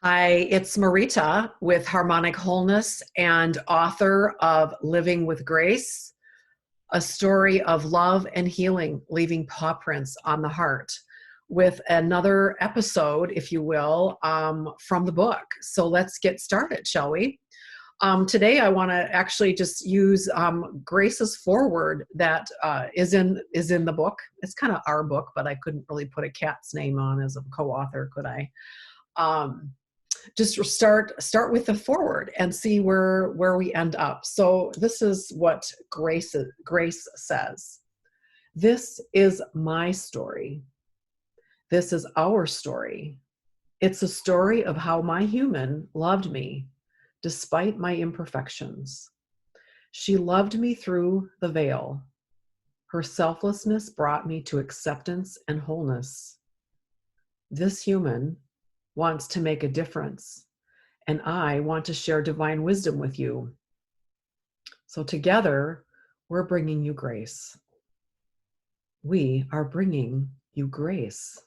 Hi, it's Marita with Harmonic Wholeness and author of Living with Grace, a story of love and healing, leaving paw prints on the heart, with another episode, if you will, from the book. So let's get started, shall we? Today, I want to actually just use Grace's foreword that is in the book. It's kind of our book, but I couldn't really put a cat's name on as a co-author, could I? Just start with the forward and see where we end up. So this is what Grace says. This is my story. This is our story. It's a story of how my human loved me despite my imperfections. She loved me through the veil. Her selflessness brought me to acceptance and wholeness. This human wants to make a difference, and I want to share divine wisdom with you. So together, we're bringing you grace. We are bringing you grace.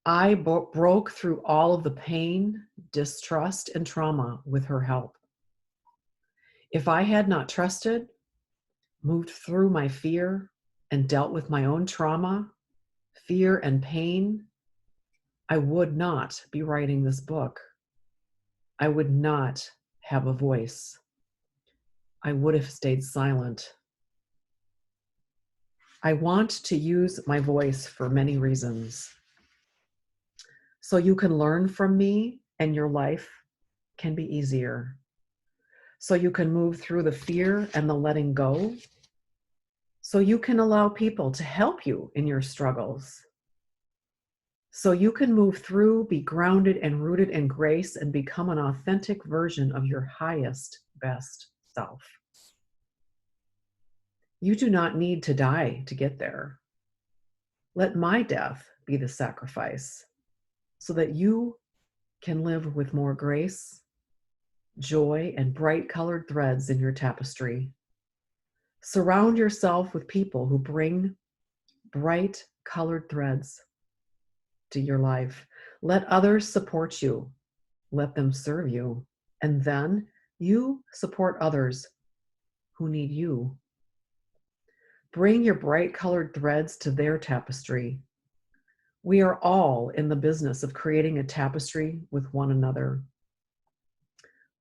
I broke through all of the pain, distrust, and trauma with her help. If I had not trusted, moved through my fear, and dealt with my own trauma, fear, and pain, I would not be writing this book. I would not have a voice. I would have stayed silent. I want to use my voice for many reasons. So you can learn from me and your life can be easier. So you can move through the fear and the letting go. So you can allow people to help you in your struggles. So you can move through, be grounded and rooted in grace, and become an authentic version of your highest, best self. You do not need to die to get there. Let my death be the sacrifice so that you can live with more grace, joy, and bright colored threads in your tapestry. Surround yourself with people who bring bright colored threads to your life. Let others support you. Let them serve you. And then you support others who need you. Bring your bright colored threads to their tapestry. We are all in the business of creating a tapestry with one another.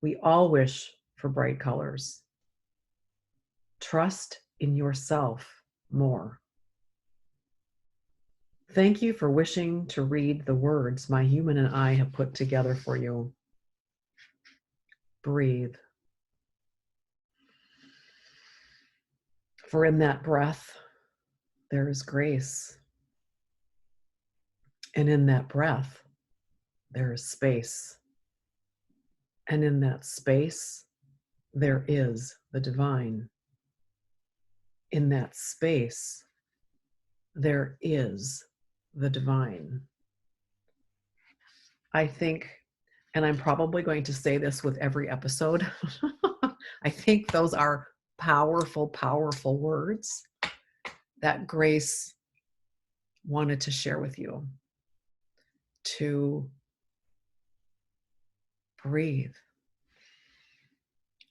We all wish for bright colors. Trust in yourself more. Thank you for wishing to read the words my human and I have put together for you. Breathe. For in that breath, there is grace. And in that breath, there is space. And in that space, there is the divine. In that space, there is the divine. I think, and I'm probably going to say this with every episode, I think those are powerful, powerful words that Grace wanted to share with you. To breathe,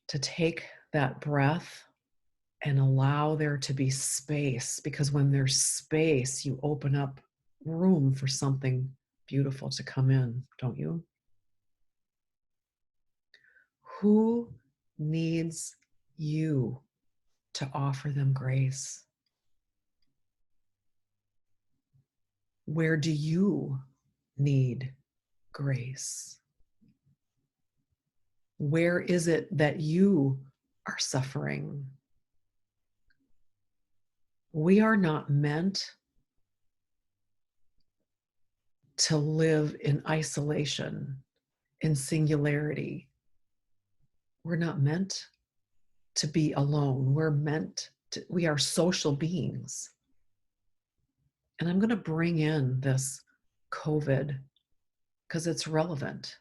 to take that breath and allow there to be space, because when there's space, you open up room for something beautiful to come in, don't you? Who needs you to offer them grace? Where do you need grace? Where is it that you are suffering? We are not meant to live in isolation, in singularity. We're not meant to be alone. We are social beings. And I'm going to bring in this COVID because it's relevant.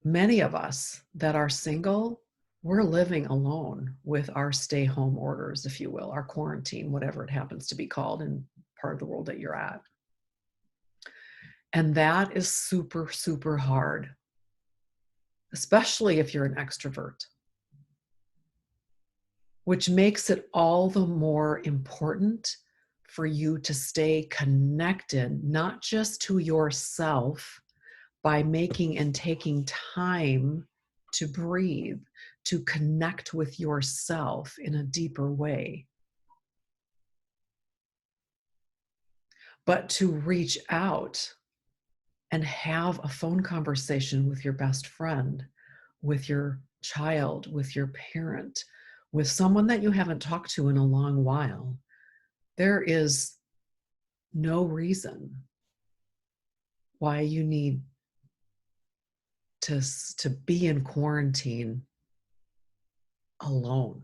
Many of us that are single, we're living alone with our stay-home orders, if you will, our quarantine, whatever it happens to be called in part of the world that you're at. And that is super, super hard, especially if you're an extrovert, which makes it all the more important for you to stay connected, not just to yourself, by making and taking time to breathe, to connect with yourself in a deeper way, but to reach out and have a phone conversation with your best friend, with your child, with your parent, with someone that you haven't talked to in a long while. There is no reason why you need to be in quarantine alone,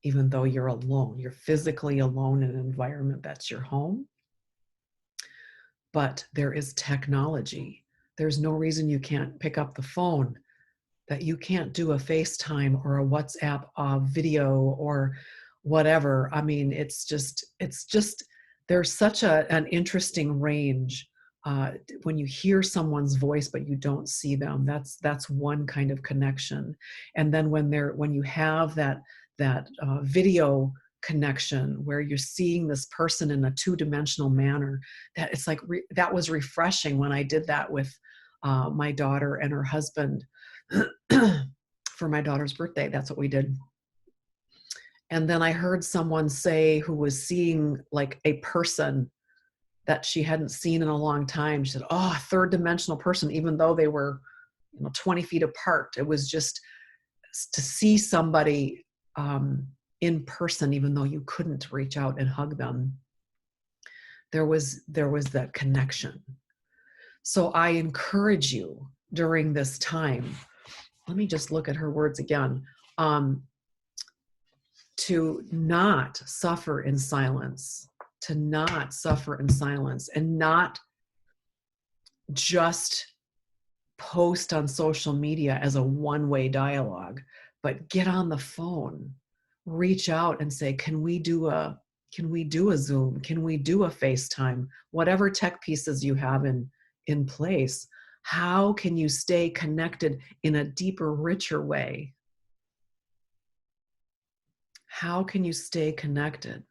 even though you're alone. You're physically alone in an environment that's your home. But there is technology. There's no reason you can't pick up the phone, that you can't do a FaceTime or a WhatsApp video or whatever. I mean, it's just, there's such an interesting range. When you hear someone's voice but you don't see them, that's one kind of connection. And then when you have that video connection where you're seeing this person in a two-dimensional manner, that it's like that was refreshing when I did that with my daughter and her husband for my daughter's birthday. That's what we did. And then I heard someone say, who was seeing like a person that she hadn't seen in a long time. She said, "Oh, a third dimensional person," even though they were 20 feet apart. It was just to see somebody in person, even though you couldn't reach out and hug them. There was that connection. So I encourage you during this time, let me just look at her words again, to not suffer in silence, and not just post on social media as a one-way dialogue, but get on the phone, reach out and say, can we do a Zoom? Can we do a FaceTime? Whatever tech pieces you have in place, how can you stay connected in a deeper, richer way? How can you stay connected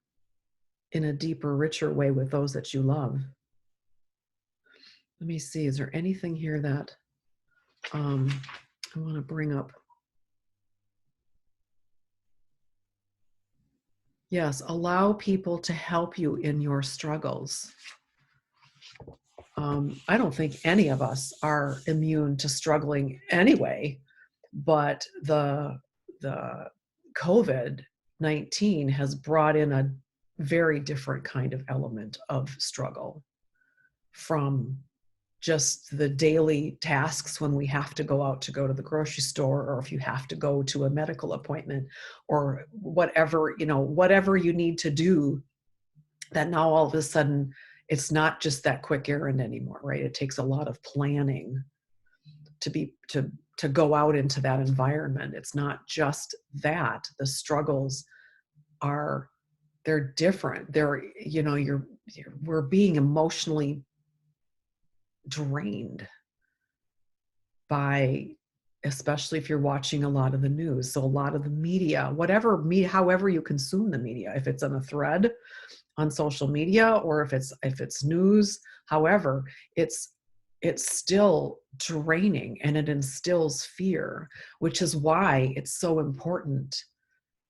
in a deeper, richer way with those that you love? Let me see, is there anything here that I want to bring up? Yes, allow people to help you in your struggles. I don't think any of us are immune to struggling anyway, but the COVID-19 has brought in a very different kind of element of struggle, from just the daily tasks when we have to go out to go to the grocery store, or if you have to go to a medical appointment, or whatever, whatever you need to do, that now all of a sudden it's not just that quick errand anymore, right? It takes a lot of planning to go out into that environment. It's not just that. The struggles they're different. We're being emotionally drained by, especially if you're watching a lot of the news. So a lot of the media, however you consume the media, if it's on a thread on social media, or if it's news, however, it's still draining, and it instills fear, which is why it's so important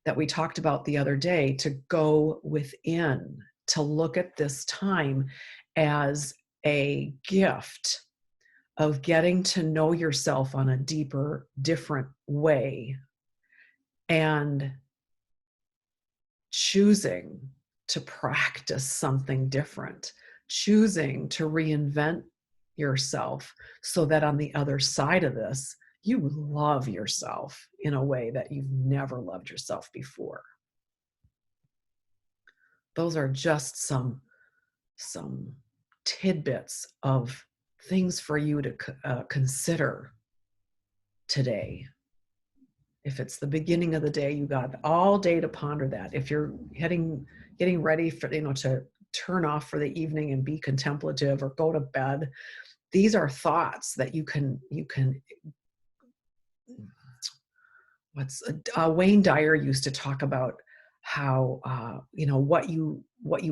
that we talked about the other day, to go within, to look at this time as a gift of getting to know yourself on a deeper, different way, and choosing to practice something different, choosing to reinvent yourself, so that on the other side of this, you love yourself in a way that you've never loved yourself before. Those are just some tidbits of things for you to consider today. If it's the beginning of the day, you got all day to ponder that. If you're getting ready for, to turn off for the evening and be contemplative or go to bed. These are thoughts that you can Wayne Dyer used to talk about how what you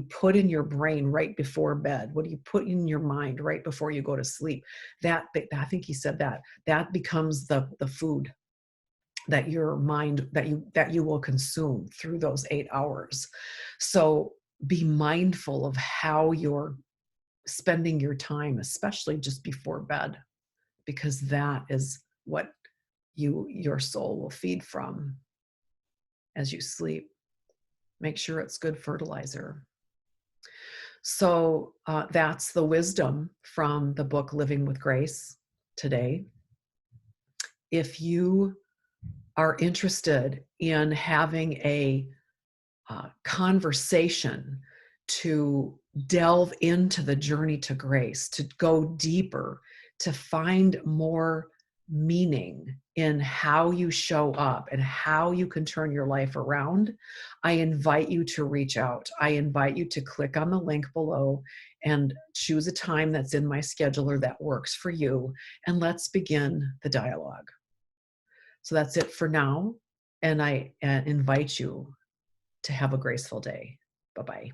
put in your brain right before bed, what do you put in your mind right before you go to sleep, that I think he said that becomes the food that your mind that you will consume through those 8 hours. So be mindful of how you're spending your time, especially just before bed, because that is what your soul will feed from as you sleep. Make sure it's good fertilizer. So that's the wisdom from the book Living with Grace today. If you are interested in having a conversation to delve into the journey to grace, to go deeper, to find more meaning in how you show up and how you can turn your life around, I invite you to reach out. I invite you to click on the link below and choose a time that's in my scheduler that works for you, and let's begin the dialogue. So that's it for now, and I invite you to have a graceful day. Bye-bye.